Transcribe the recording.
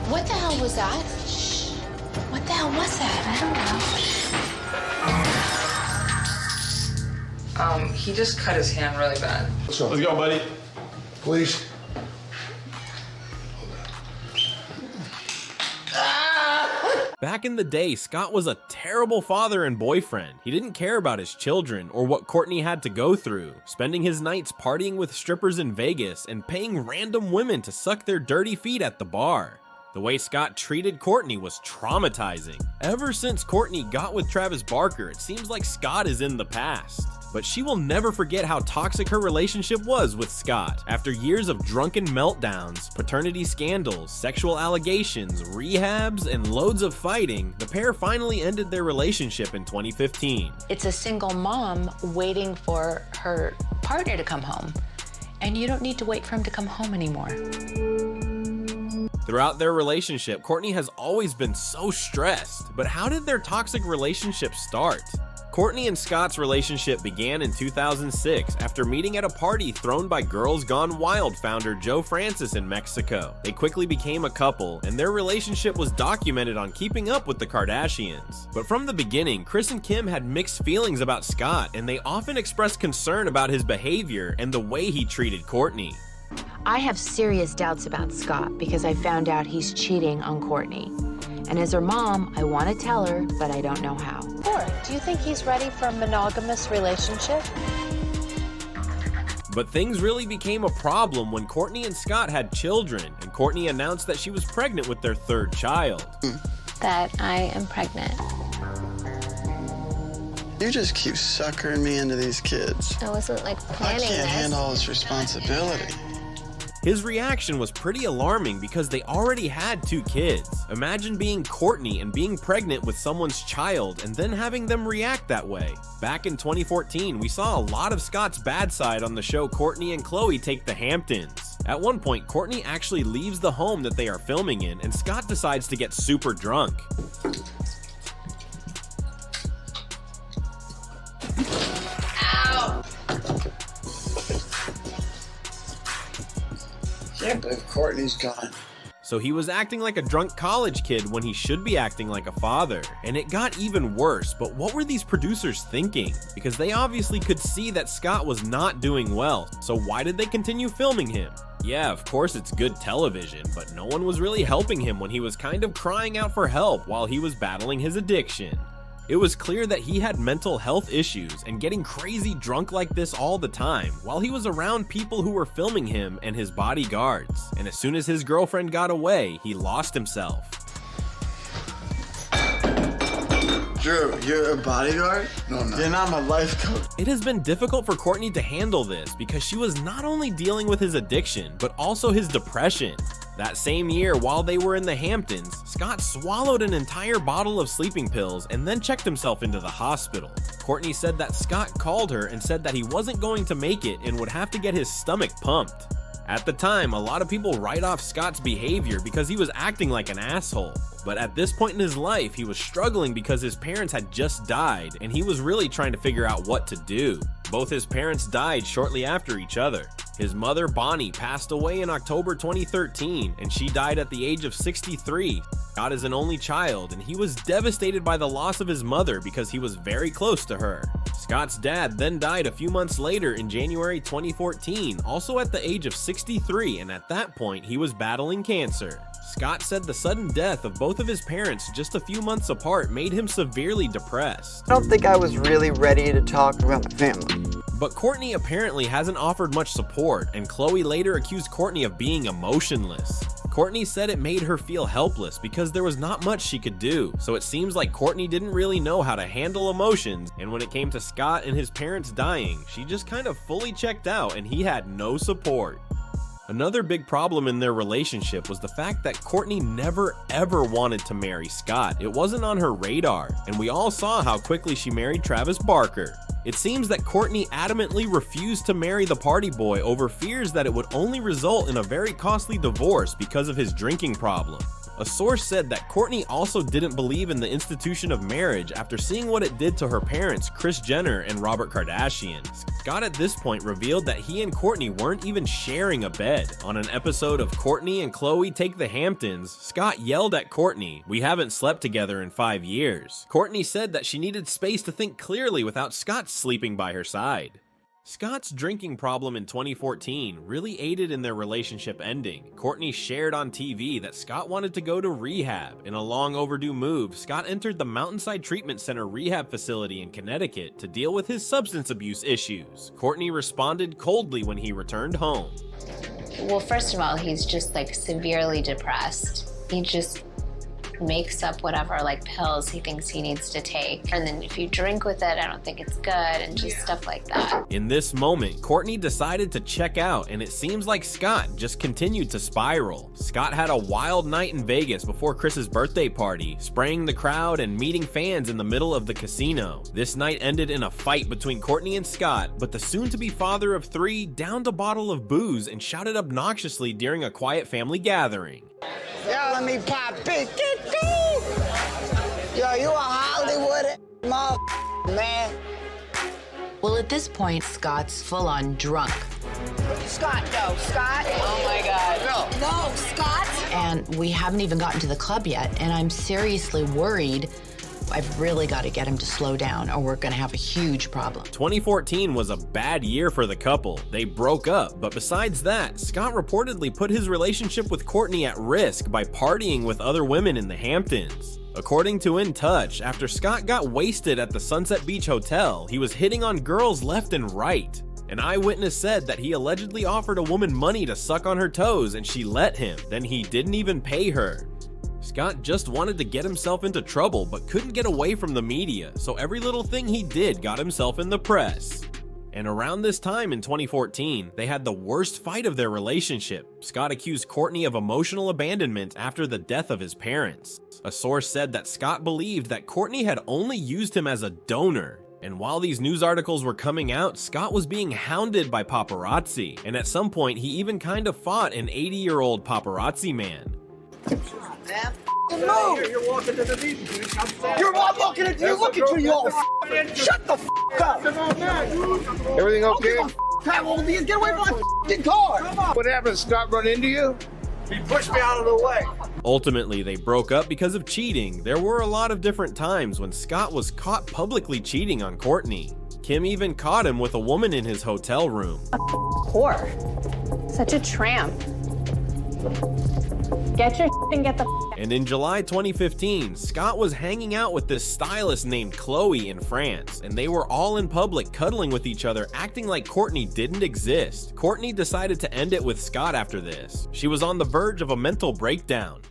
What the hell was that? Shh. What the hell was that? I don't know. He just cut his hand really bad. Let's go. Let's go, buddy. Please. Back in the day, Scott was a terrible father and boyfriend. He didn't care about his children or what Kourtney had to go through, spending his nights partying with strippers in Vegas and paying random women to suck their dirty feet at the bar. The way Scott treated Kourtney was traumatizing. Ever since Kourtney got with Travis Barker, it seems like Scott is in the past. But she will never forget how toxic her relationship was with Scott. After years of drunken meltdowns, paternity scandals, sexual allegations, rehabs, and loads of fighting, the pair finally ended their relationship in 2015. It's a single mom waiting for her partner to come home. And you don't need to wait for him to come home anymore. Throughout their relationship, Kourtney has always been so stressed. But how did their toxic relationship start? Kourtney and Scott's relationship began in 2006 after meeting at a party thrown by Girls Gone Wild founder Joe Francis in Mexico. They quickly became a couple, and their relationship was documented on Keeping Up with the Kardashians. But from the beginning, Kris and Kim had mixed feelings about Scott, and they often expressed concern about his behavior and the way he treated Kourtney. I have serious doubts about Scott because I found out he's cheating on Kourtney. And as her mom, I want to tell her, but I don't know how. Do you think he's ready for a monogamous relationship? But things really became a problem when Kourtney and Scott had children, and Kourtney announced that she was pregnant with their third child. That I am pregnant. You just keep suckering me into these kids. I wasn't like I planning can't this. handle all this responsibility. His reaction was pretty alarming because they already had 2 kids. Imagine being Kourtney and being pregnant with someone's child and then having them react that way. Back in 2014, we saw a lot of Scott's bad side on the show Kourtney and Khloe Take the Hamptons. At one point, Kourtney actually leaves the home that they are filming in, and Scott decides to get super drunk. I can't believe Kourtney's gone. So he was acting like a drunk college kid when he should be acting like a father. And it got even worse, but what were these producers thinking? Because they obviously could see that Scott was not doing well, so why did they continue filming him? Yeah, of course it's good television, but no one was really helping him when he was kind of crying out for help while he was battling his addiction. It was clear that he had mental health issues and getting crazy drunk like this all the time while he was around people who were filming him and his bodyguards. And as soon as his girlfriend got away, he lost himself. Drew, you're a bodyguard? No, I'm not. You're not my life coach. It has been difficult for Kourtney to handle this because she was not only dealing with his addiction, but also his depression. That same year, while they were in the Hamptons, Scott swallowed an entire bottle of sleeping pills and then checked himself into the hospital. Kourtney said that Scott called her and said that he wasn't going to make it and would have to get his stomach pumped. At the time, a lot of people write off Scott's behavior because he was acting like an asshole. But at this point in his life, he was struggling because his parents had just died and he was really trying to figure out what to do. Both his parents died shortly after each other. His mother, Bonnie, passed away in October 2013, and she died at the age of 63. Scott is an only child, and he was devastated by the loss of his mother because he was very close to her. Scott's dad then died a few months later in January 2014, also at the age of 63, and at that point, he was battling cancer. Scott said the sudden death of both of his parents just a few months apart made him severely depressed. I don't think I was really ready to talk about my family. But Kourtney apparently hasn't offered much support, and Khloe later accused Kourtney of being emotionless. Kourtney said it made her feel helpless because there was not much she could do, so it seems like Kourtney didn't really know how to handle emotions, and when it came to Scott and his parents dying, she just kind of fully checked out and he had no support. Another big problem in their relationship was the fact that Kourtney never ever wanted to marry Scott. It wasn't on her radar, and we all saw how quickly she married Travis Barker. It seems that Kourtney adamantly refused to marry the party boy over fears that it would only result in a very costly divorce because of his drinking problem. A source said that Kourtney also didn't believe in the institution of marriage after seeing what it did to her parents, Kris Jenner and Robert Kardashian. Scott at this point revealed that he and Kourtney weren't even sharing a bed. On an episode of Kourtney and Khloe Take the Hamptons, Scott yelled at Kourtney, "We haven't slept together in 5 years." Kourtney said that she needed space to think clearly without Scott sleeping by her side. Scott's drinking problem in 2014 really aided in their relationship ending. Kourtney shared on TV that Scott wanted to go to rehab. In a long overdue move, Scott entered the Mountainside Treatment Center rehab facility in Connecticut to deal with his substance abuse issues. Kourtney responded coldly when he returned home. Well, first of all, he's just like severely depressed. He just makes up whatever like pills he thinks he needs to take, and then if you drink with it, I don't think it's good, and just stuff like that. In this moment, Kourtney decided to check out, and it seems like Scott just continued to spiral. Scott had a wild night in Vegas before Kris's birthday party, spraying the crowd and meeting fans in the middle of the casino. This night ended in a fight between Kourtney and Scott, but the soon-to-be father of 3 downed a bottle of booze and shouted obnoxiously during a quiet family gathering. Yo, let me pop it. Yo, you a Hollywood man. Well, at this point, Scott's full-on drunk. Scott, no, Scott. Oh my God. No, Scott. And we haven't even gotten to the club yet, and I'm seriously worried. I've really got to get him to slow down or we're gonna have a huge problem. 2014 was a bad year for the couple. They broke up, but besides that, Scott reportedly put his relationship with Kourtney at risk by partying with other women in the Hamptons. According to In Touch, after Scott got wasted at the Sunset Beach Hotel, he was hitting on girls left and right. An eyewitness said that he allegedly offered a woman money to suck on her toes and she let him, then he didn't even pay her. Scott just wanted to get himself into trouble but couldn't get away from the media, so every little thing he did got himself in the press. And around this time in 2014, they had the worst fight of their relationship. Scott accused Kourtney of emotional abandonment after the death of his parents. A source said that Scott believed that Kourtney had only used him as a donor. And while these news articles were coming out, Scott was being hounded by paparazzi, and at some point he even kind of fought an 80-year-old paparazzi man. Man, move. You're walking to the meeting. You're walking into. You're looking to your. Shut the up. Everything okay? Get away from my car. What happened? Scott run into you? He pushed me out of the way. Ultimately, they broke up because of cheating. There were a lot of different times when Scott was caught publicly cheating on Kourtney. Kim even caught him with a woman in his hotel room. Whore. Such a tramp. Get your and get the And in July 2015, Scott was hanging out with this stylist named Chloe in France, and they were all in public cuddling with each other, acting like Kourtney didn't exist. Kourtney decided to end it with Scott after this. She was on the verge of a mental breakdown.